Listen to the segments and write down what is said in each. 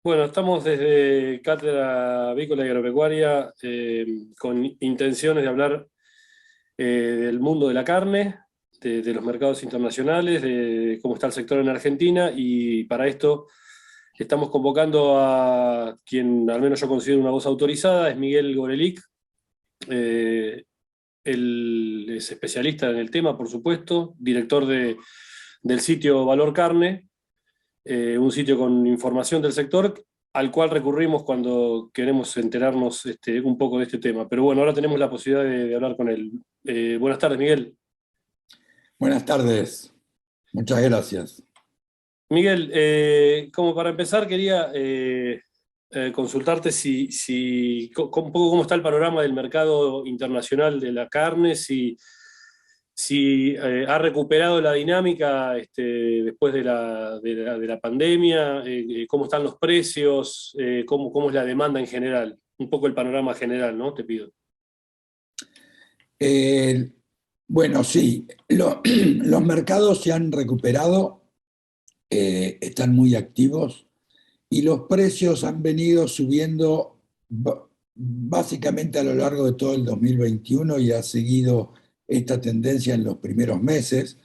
Bueno, estamos desde Cátedra Avícola y Agropecuaria con intenciones de hablar del mundo de la carne, de los mercados internacionales, de cómo está el sector en Argentina y para esto estamos convocando a quien al menos yo considero una voz autorizada, es Miguel Gorelick. Eh, Él es especialista en el tema, por supuesto, director del sitio Valor Carne, un sitio con información del sector al cual recurrimos cuando queremos enterarnos un poco de este tema. Pero bueno, ahora tenemos la posibilidad de hablar con él. Buenas tardes, Miguel. Buenas tardes, muchas gracias. Miguel, como para empezar, quería consultarte un poco cómo está el panorama del mercado internacional de la carne, si ha recuperado la dinámica después de la pandemia, cómo están los precios, cómo es la demanda en general, un poco el panorama general, ¿no? Te pido. Eh, bueno, sí, los mercados se han recuperado, están muy activos y los precios han venido subiendo básicamente a lo largo de todo el 2021 y ha seguido esta tendencia en los primeros meses.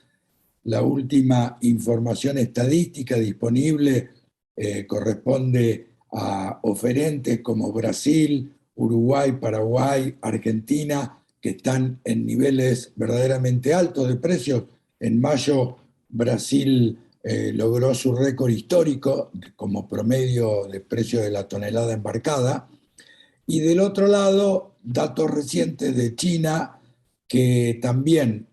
La última información estadística disponible corresponde a oferentes como Brasil, Uruguay, Paraguay, Argentina, que están en niveles verdaderamente altos de precios. En mayo, Brasil logró su récord histórico como promedio de precio de la tonelada embarcada. Y del otro lado, datos recientes de China, que también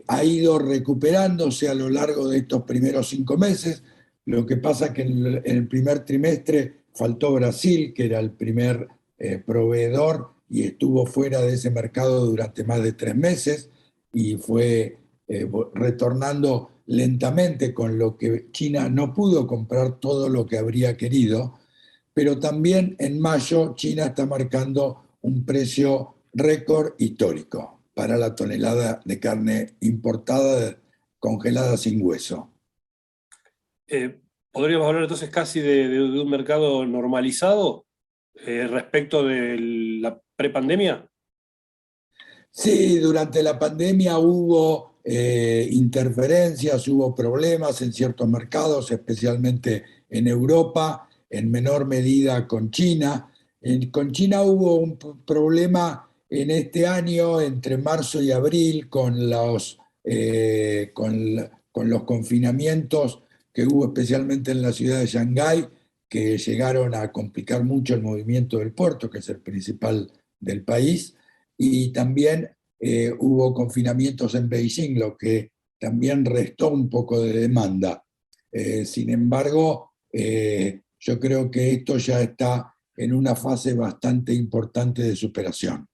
ha ido recuperándose a lo largo de estos primeros 5 meses. Lo que pasa es que en el primer trimestre faltó Brasil, que era el primer proveedor y estuvo fuera de ese mercado durante más de 3 meses y fue retornando lentamente, con lo que China no pudo comprar todo lo que habría querido, pero también en mayo China está marcando un precio récord histórico para la tonelada de carne importada congelada sin hueso. Eh, ¿Podríamos hablar entonces casi de un mercado normalizado respecto de la prepandemia? Sí, durante la pandemia hubo interferencias, hubo problemas en ciertos mercados, especialmente en Europa, en menor medida con China. Con China hubo un problema en este año, entre marzo y abril, con los confinamientos que hubo especialmente en la ciudad de Shanghái, que llegaron a complicar mucho el movimiento del puerto, que es el principal del país, y también hubo confinamientos en Beijing, lo que también restó un poco de demanda. Sin embargo, yo creo que esto ya está en una fase bastante importante de superación.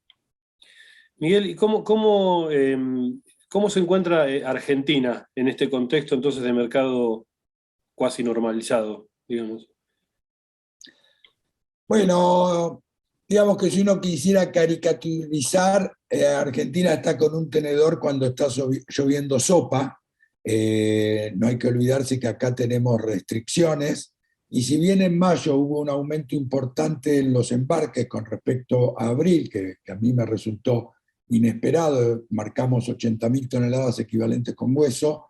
Miguel, ¿y cómo se encuentra Argentina en este contexto entonces de mercado cuasi normalizado, digamos? Bueno, digamos que si uno quisiera caricaturizar, Argentina está con un tenedor cuando está lloviendo sopa. No hay que olvidarse que acá tenemos restricciones. Y si bien en mayo hubo un aumento importante en los embarques con respecto a abril, que a mí me resultó inesperado, marcamos 80.000 toneladas equivalentes con hueso,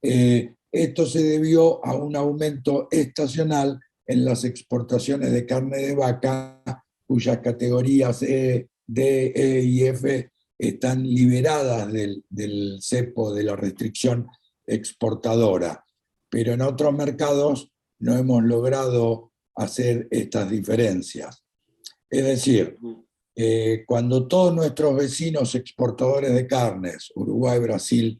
esto se debió a un aumento estacional en las exportaciones de carne de vaca, cuyas categorías E, D, E y F están liberadas del cepo de la restricción exportadora. Pero en otros mercados no hemos logrado hacer estas diferencias. Es decir, cuando todos nuestros vecinos exportadores de carnes, Uruguay, Brasil,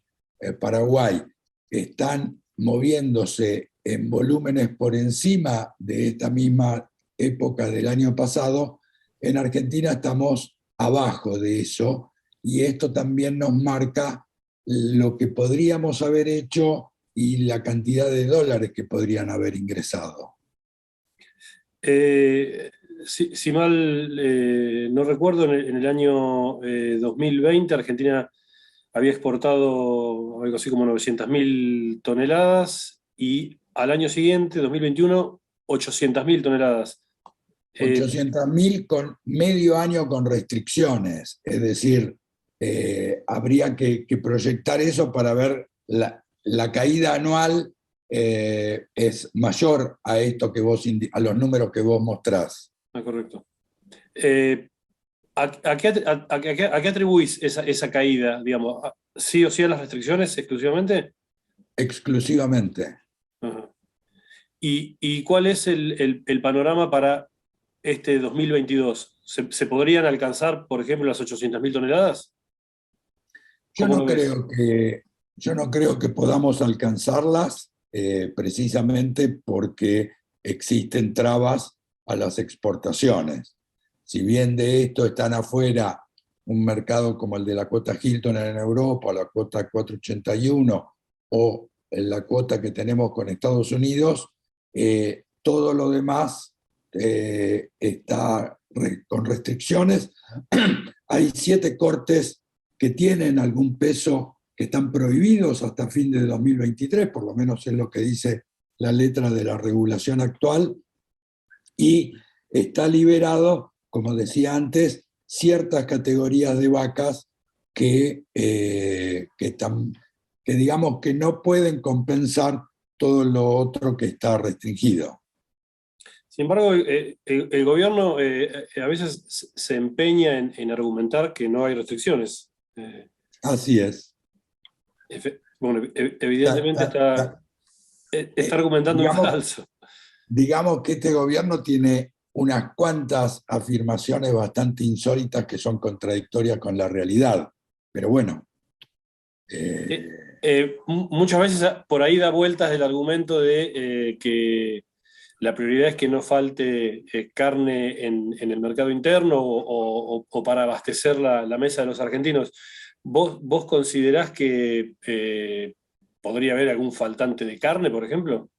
Paraguay, están moviéndose en volúmenes por encima de esta misma época del año pasado, en Argentina estamos abajo de eso, y esto también nos marca lo que podríamos haber hecho y la cantidad de dólares que podrían haber ingresado. Eh, si mal no recuerdo, en el año 2020 Argentina había exportado algo así como 900.000 toneladas y al año siguiente, 2021, 800.000 toneladas. 800.000 con medio año con restricciones, es decir, habría que proyectar eso para ver la caída anual es mayor a esto que a los números que vos mostrás. Correcto. ¿A qué atribuís esa caída, digamos? ¿Sí o sí a las restricciones exclusivamente? Exclusivamente. Ajá. ¿Y cuál es el panorama para este 2022? ¿Se podrían alcanzar, por ejemplo, las 800.000 toneladas? Yo ¿Cómo no lo ves? creo que, yo no creo que podamos alcanzarlas precisamente porque existen trabas a las exportaciones. Si bien de esto están afuera un mercado como el de la cuota Hilton en Europa, la cuota 481 o la cuota que tenemos con Estados Unidos, todo lo demás está con restricciones. Hay 7 cortes que tienen algún peso, que están prohibidos hasta fin de 2023, por lo menos es lo que dice la letra de la regulación actual, y está liberado, como decía antes, ciertas categorías de vacas que digamos que no pueden compensar todo lo otro que está restringido. Sin embargo, el gobierno a veces se empeña en argumentar que no hay restricciones. Así es. Bueno, evidentemente está argumentando en Digamos, falso. digamos que este gobierno tiene unas cuantas afirmaciones bastante insólitas que son contradictorias con la realidad. Pero bueno. Muchas veces por ahí da vueltas el argumento de que la prioridad es que no falte carne en el mercado interno o para abastecer la mesa de los argentinos. ¿Vos considerás que podría haber algún faltante de carne, por ejemplo?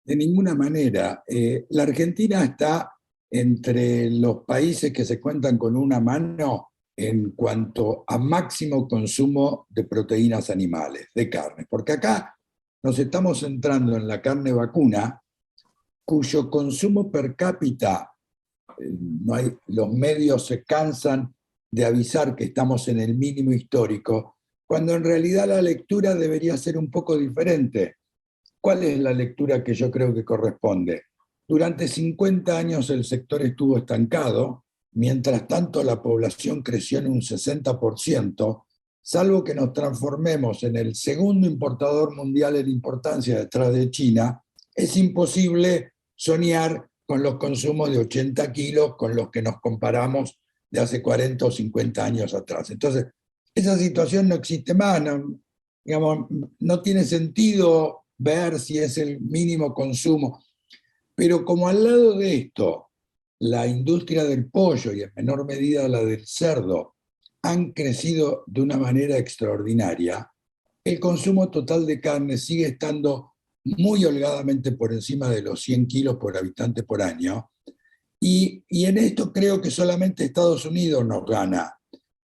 De ninguna manera. La Argentina está entre los países que se cuentan con una mano en cuanto a máximo consumo de proteínas animales, de carne. Porque acá nos estamos centrando en la carne vacuna, cuyo consumo per cápita, no hay, los medios se cansan de avisar que estamos en el mínimo histórico, cuando en realidad la lectura debería ser un poco diferente. ¿Cuál es la lectura que yo creo que corresponde? Durante 50 años el sector estuvo estancado, mientras tanto la población creció en un 60%, salvo que nos transformemos en el segundo importador mundial en importancia detrás de China, es imposible soñar con los consumos de 80 kilos con los que nos comparamos de hace 40 o 50 años atrás. Entonces, esa situación no existe más, digamos, no tiene sentido ver si es el mínimo consumo. Pero como al lado de esto, la industria del pollo y en menor medida la del cerdo han crecido de una manera extraordinaria, el consumo total de carne sigue estando muy holgadamente por encima de los 100 kilos por habitante por año, y en esto creo que solamente Estados Unidos nos gana.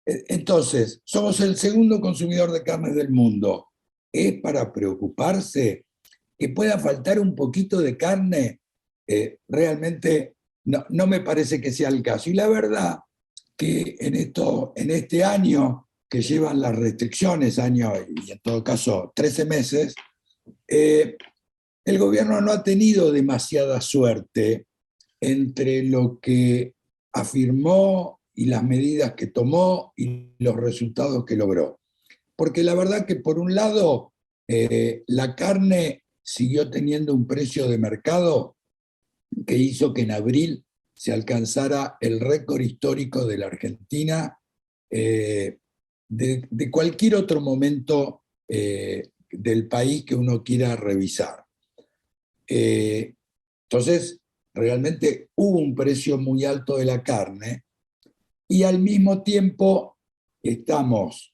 Entonces, somos el segundo consumidor de carne del mundo. ¿Es para preocuparse que pueda faltar un poquito de carne? Realmente no me parece que sea el caso. Y la verdad que en este año que llevan las restricciones, año y en todo caso 13 meses, el gobierno no ha tenido demasiada suerte entre lo que afirmó y las medidas que tomó y los resultados que logró. Porque la verdad que por un lado la carne siguió teniendo un precio de mercado que hizo que en abril se alcanzara el récord histórico de la Argentina de cualquier otro momento del país que uno quiera revisar. Entonces, realmente hubo un precio muy alto de la carne y al mismo tiempo estamos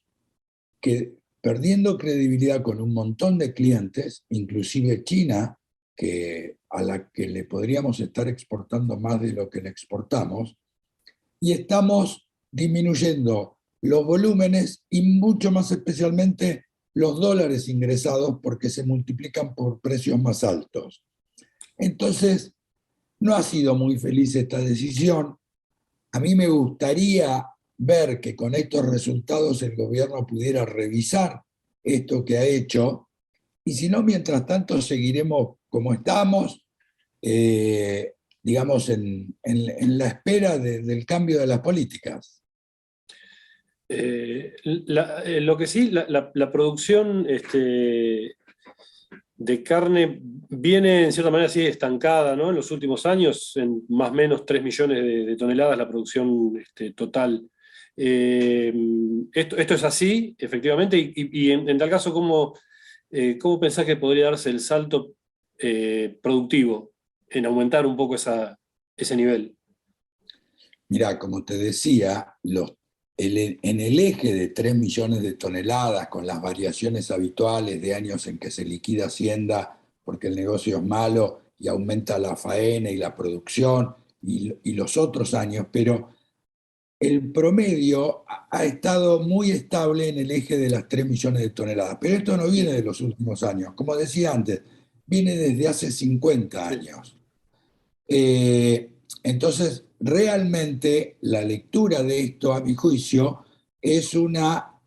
perdiendo credibilidad con un montón de clientes, inclusive China, a la que le podríamos estar exportando más de lo que le exportamos, y estamos disminuyendo los volúmenes y mucho más especialmente los dólares ingresados porque se multiplican por precios más altos. Entonces, no ha sido muy feliz esta decisión. A mí me gustaría ver que con estos resultados el gobierno pudiera revisar esto que ha hecho, y si no, mientras tanto seguiremos como estamos, digamos, en la espera del cambio de las políticas. Lo que sí, la producción de carne viene en cierta manera así estancada, ¿no? En los últimos años, en más o menos 3 millones de toneladas la producción total. Eh, esto es así, efectivamente, y en tal caso, ¿cómo pensás que podría darse el salto productivo en aumentar un poco ese nivel? Mira, como te decía, en el eje de 3 millones de toneladas, con las variaciones habituales de años en que se liquida Hacienda porque el negocio es malo y aumenta la faena y la producción y los otros años, pero el promedio ha estado muy estable en el eje de las 3 millones de toneladas. Pero esto no viene de los últimos años, como decía antes, viene desde hace 50 Sí. años. Entonces, realmente la lectura de esto, a mi juicio, lleva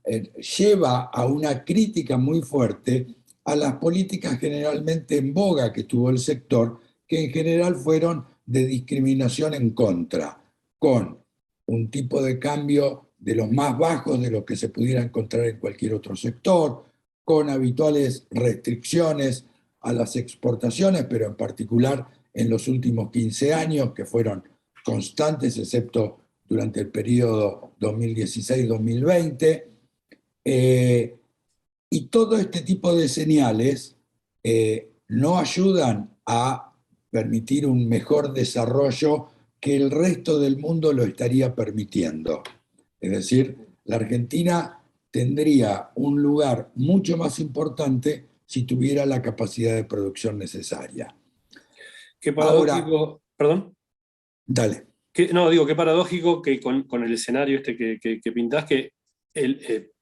a una crítica muy fuerte a las políticas generalmente en boga que tuvo el sector, que en general fueron de discriminación en contra, con un tipo de cambio de los más bajos de lo que se pudiera encontrar en cualquier otro sector, con habituales restricciones a las exportaciones, pero en particular en los últimos 15 años, que fueron constantes, excepto durante el periodo 2016-2020. Eh, y todo este tipo de señales no ayudan a permitir un mejor desarrollo que el resto del mundo lo estaría permitiendo. Es decir, la Argentina tendría un lugar mucho más importante si tuviera la capacidad de producción necesaria. Qué Ahora, paradójico, perdón. dale. No, digo, qué paradójico que con el escenario que pintás, que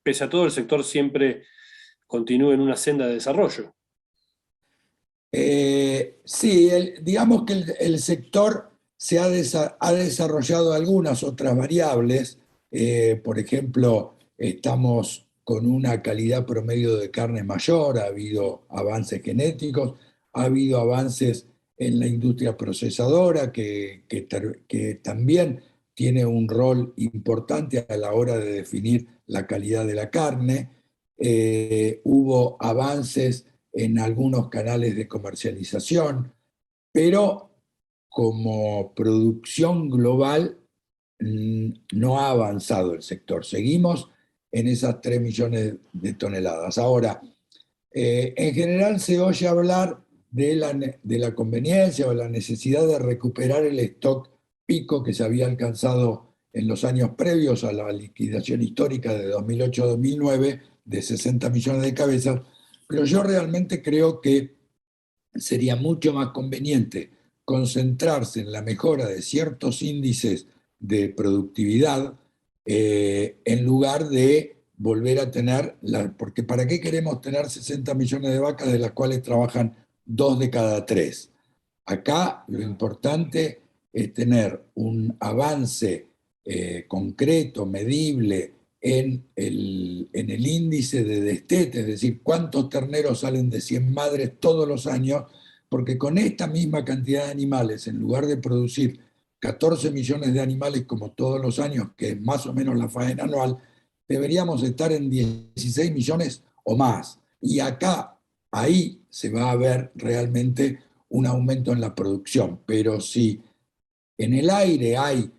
pese a todo el sector siempre continúe en una senda de desarrollo. Sí, digamos que el sector ha desarrollado algunas otras variables. Por ejemplo, estamos con una calidad promedio de carne mayor, ha habido avances genéticos, ha habido avances en la industria procesadora que también tiene un rol importante a la hora de definir la calidad de la carne. Hubo avances en algunos canales de comercialización, pero como producción global no ha avanzado el sector. Seguimos en esas 3 millones de toneladas. Ahora, en general se oye hablar de la conveniencia o la necesidad de recuperar el stock pico que se había alcanzado en los años previos a la liquidación histórica de 2008-2009 de 60 millones de cabezas, pero yo realmente creo que sería mucho más conveniente concentrarse en la mejora de ciertos índices de productividad en lugar de volver a tener, porque ¿para qué queremos tener 60 millones de vacas de las cuales trabajan 2 de cada 3? Acá lo importante es tener un avance concreto, medible en el índice de destete, es decir, cuántos terneros salen de 100 madres todos los años, porque con esta misma cantidad de animales, en lugar de producir 14 millones de animales como todos los años, que es más o menos la faena anual, deberíamos estar en 16 millones o más. Y acá, ahí se va a ver realmente un aumento en la producción. Pero si en el aire hay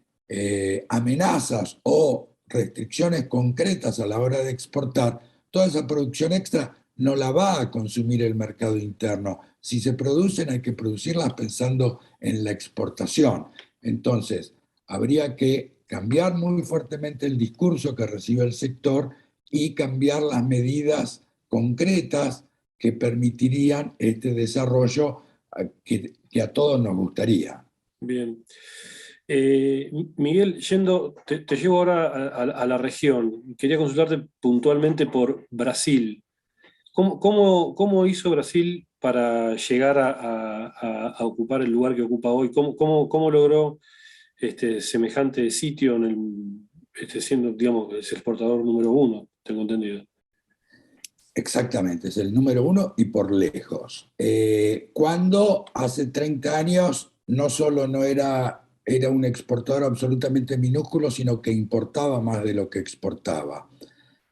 amenazas o restricciones concretas a la hora de exportar, toda esa producción extra no la va a consumir el mercado interno. Si se producen, hay que producirlas pensando en la exportación. Entonces, habría que cambiar muy fuertemente el discurso que recibe el sector y cambiar las medidas concretas que permitirían este desarrollo que a todos nos gustaría. Bien. Miguel, te llevo ahora a la región. Quería consultarte puntualmente por Brasil. ¿Cómo hizo Brasil para llegar a ocupar el lugar que ocupa hoy? ¿Cómo logró semejante sitio en siendo, digamos, es el exportador número uno, tengo entendido? Exactamente, es el número uno y por lejos. Cuando hace 30 años no solo no era un exportador absolutamente minúsculo, sino que importaba más de lo que exportaba.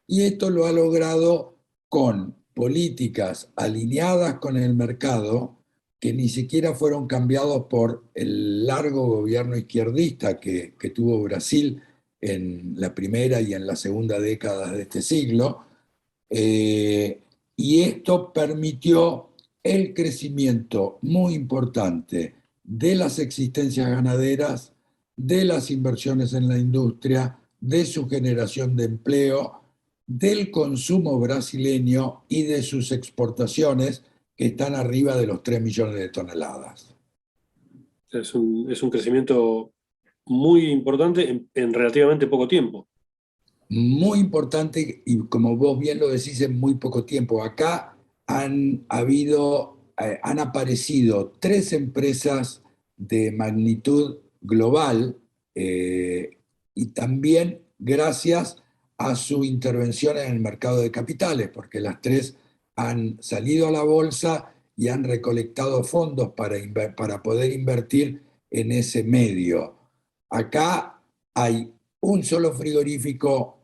Y esto lo ha logrado con políticas alineadas con el mercado que ni siquiera fueron cambiados por el largo gobierno izquierdista que tuvo Brasil en la primera y en la segunda década de este siglo, y esto permitió el crecimiento muy importante de las existencias ganaderas, de las inversiones en la industria, de su generación de empleo, del consumo brasileño y de sus exportaciones, que están arriba de los 3 millones de toneladas. Es un crecimiento muy importante en relativamente poco tiempo. Muy importante, y como vos bien lo decís, en muy poco tiempo. Acá han aparecido 3 empresas de magnitud global, y también gracias a su intervención en el mercado de capitales, porque las 3 han salido a la bolsa y han recolectado fondos para poder invertir en ese medio. Acá hay un solo frigorífico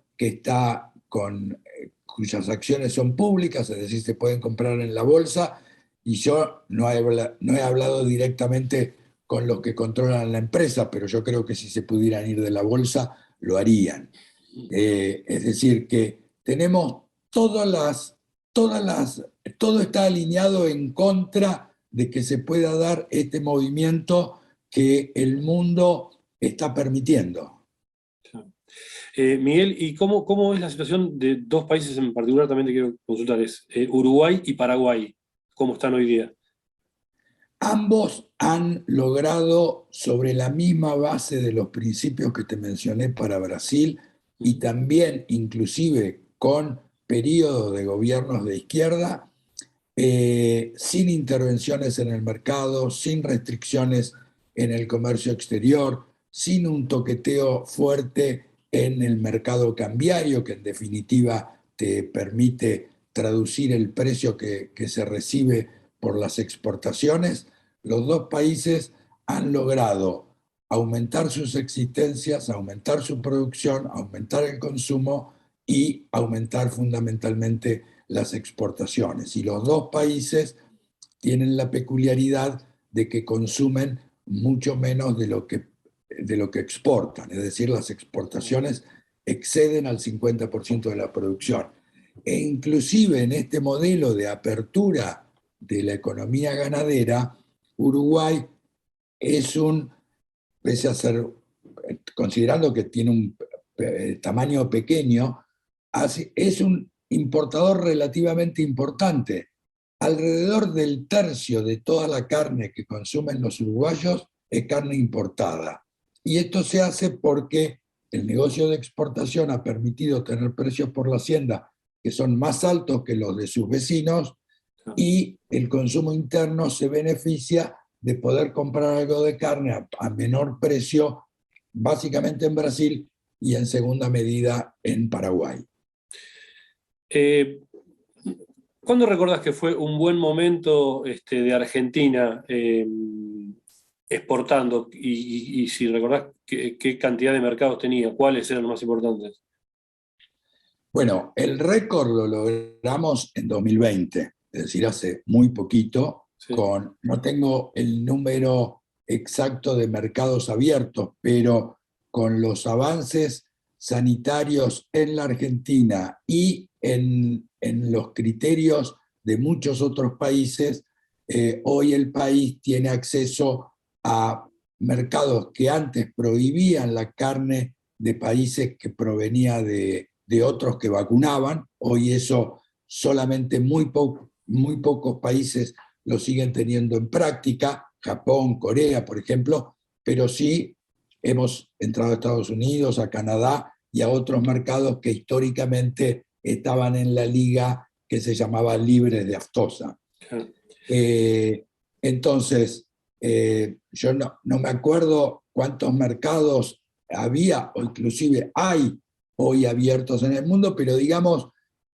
cuyas acciones son públicas, es decir, se pueden comprar en la bolsa, y yo no he hablado directamente con los que controlan la empresa, pero yo creo que si se pudieran ir de la bolsa, lo harían. Es decir, que tenemos todo está alineado en contra de que se pueda dar este movimiento que el mundo está permitiendo. Miguel, ¿y cómo es la situación de dos países en particular? También te quiero consultar, es Uruguay y Paraguay. ¿Cómo están hoy día? Ambos han logrado, sobre la misma base de los principios que te mencioné para Brasil, y también inclusive con periodos de gobiernos de izquierda, sin intervenciones en el mercado, sin restricciones en el comercio exterior, sin un toqueteo fuerte en el mercado cambiario, que en definitiva te permite traducir el precio que se recibe por las exportaciones. Los dos países han logrado aumentar sus existencias, aumentar su producción, aumentar el consumo y aumentar fundamentalmente las exportaciones. Y los dos países tienen la peculiaridad de que consumen mucho menos de lo que exportan, es decir, las exportaciones exceden al 50% de la producción. E inclusive en este modelo de apertura de la economía ganadera, Uruguay es pese a ser, considerando que tiene un tamaño pequeño, es un importador relativamente importante. Alrededor del tercio de toda la carne que consumen los uruguayos es carne importada. Y esto se hace porque el negocio de exportación ha permitido tener precios por la hacienda que son más altos que los de sus vecinos, y el consumo interno se beneficia de poder comprar algo de carne a menor precio, básicamente en Brasil y en segunda medida en Paraguay. Eh, ¿Cuándo recordás que fue un buen momento de Argentina exportando? Y si recordás qué cantidad de mercados tenía, cuáles eran los más importantes. Bueno, el récord lo logramos en 2020, es decir, hace muy poquito, Sí. no tengo el número exacto de mercados abiertos, pero con los avances sanitarios en la Argentina y en los criterios de muchos otros países, hoy el país tiene acceso a mercados que antes prohibían la carne de países que provenía de otros que vacunaban. Hoy eso solamente muy pocos países lo siguen teniendo en práctica, Japón, Corea, por ejemplo, pero sí hemos entrado a Estados Unidos, a Canadá y a otros mercados que históricamente estaban en la liga que se llamaba Libres de Aftosa. Claro. Entonces, yo no me acuerdo cuántos mercados había o inclusive hay hoy abiertos en el mundo, pero digamos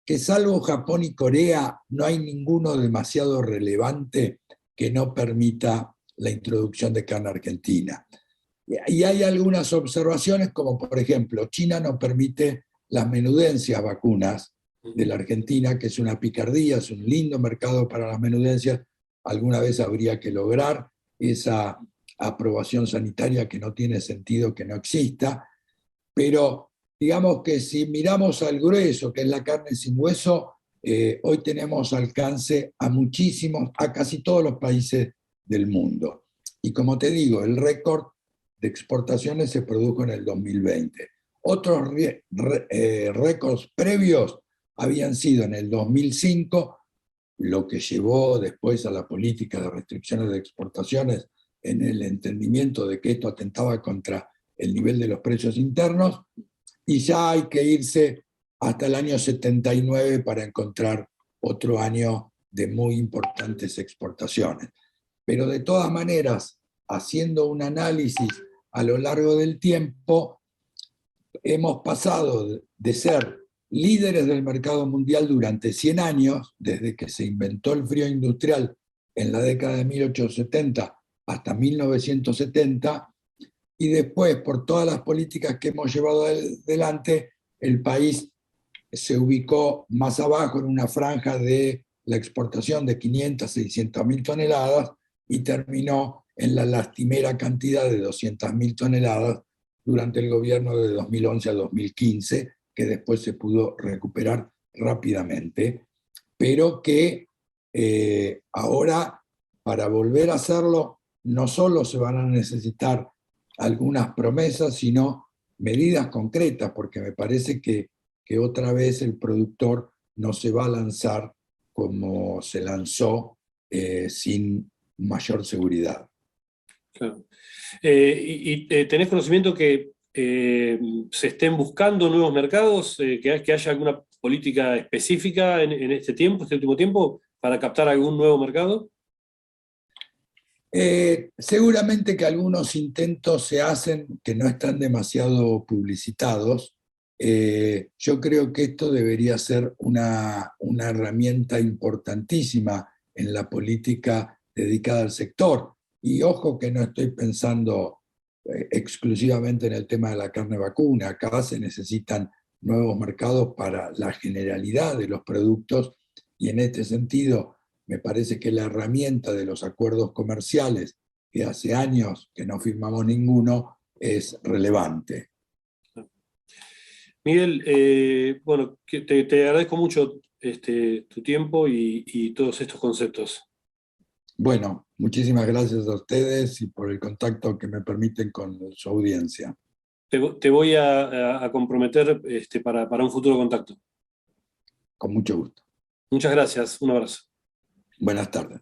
que salvo Japón y Corea, no hay ninguno demasiado relevante que no permita la introducción de carne argentina. Y hay algunas observaciones, como por ejemplo, China no permite las menudencias vacunas de la Argentina, que es una picardía, es un lindo mercado para las menudencias. Alguna vez habría que lograr esa aprobación sanitaria que no tiene sentido que no exista, pero digamos que si miramos al grueso, que es la carne sin hueso, hoy tenemos alcance a muchísimos, a casi todos los países del mundo. Y como te digo, el récord de exportaciones se produjo en el 2020. Otros récords previos habían sido en el 2005, lo que llevó después a la política de restricciones de exportaciones en el entendimiento de que esto atentaba contra el nivel de los precios internos, y ya hay que irse hasta el año 79 para encontrar otro año de muy importantes exportaciones. Pero de todas maneras, haciendo un análisis a lo largo del tiempo, hemos pasado de ser líderes del mercado mundial durante 100 años, desde que se inventó el frío industrial en la década de 1870 hasta 1970, y después, por todas las políticas que hemos llevado adelante, el país se ubicó más abajo en una franja de la exportación de 500, 600 mil toneladas y terminó en la lastimera cantidad de 200 mil toneladas durante el gobierno de 2011 a 2015, que después se pudo recuperar rápidamente, pero que ahora, para volver a hacerlo, no solo se van a necesitar algunas promesas, sino medidas concretas, porque me parece que otra vez el productor no se va a lanzar como se lanzó, sin mayor seguridad. Claro. ¿Tenés conocimiento que se estén buscando nuevos mercados, que haya alguna política específica en este tiempo, este último tiempo, para captar algún nuevo mercado? Seguramente que algunos intentos se hacen que no están demasiado publicitados. Yo creo que esto debería ser una herramienta importantísima en la política dedicada al sector. Y ojo que no estoy pensando exclusivamente en el tema de la carne vacuna. Acá se necesitan nuevos mercados para la generalidad de los productos, y en este sentido me parece que la herramienta de los acuerdos comerciales, que hace años que no firmamos ninguno, es relevante. Miguel, bueno, te agradezco mucho tu tiempo y todos estos conceptos. Bueno, muchísimas gracias a ustedes y por el contacto que me permiten con su audiencia. Te voy a comprometer para un futuro contacto. Con mucho gusto. Muchas gracias, un abrazo. Buenas tardes.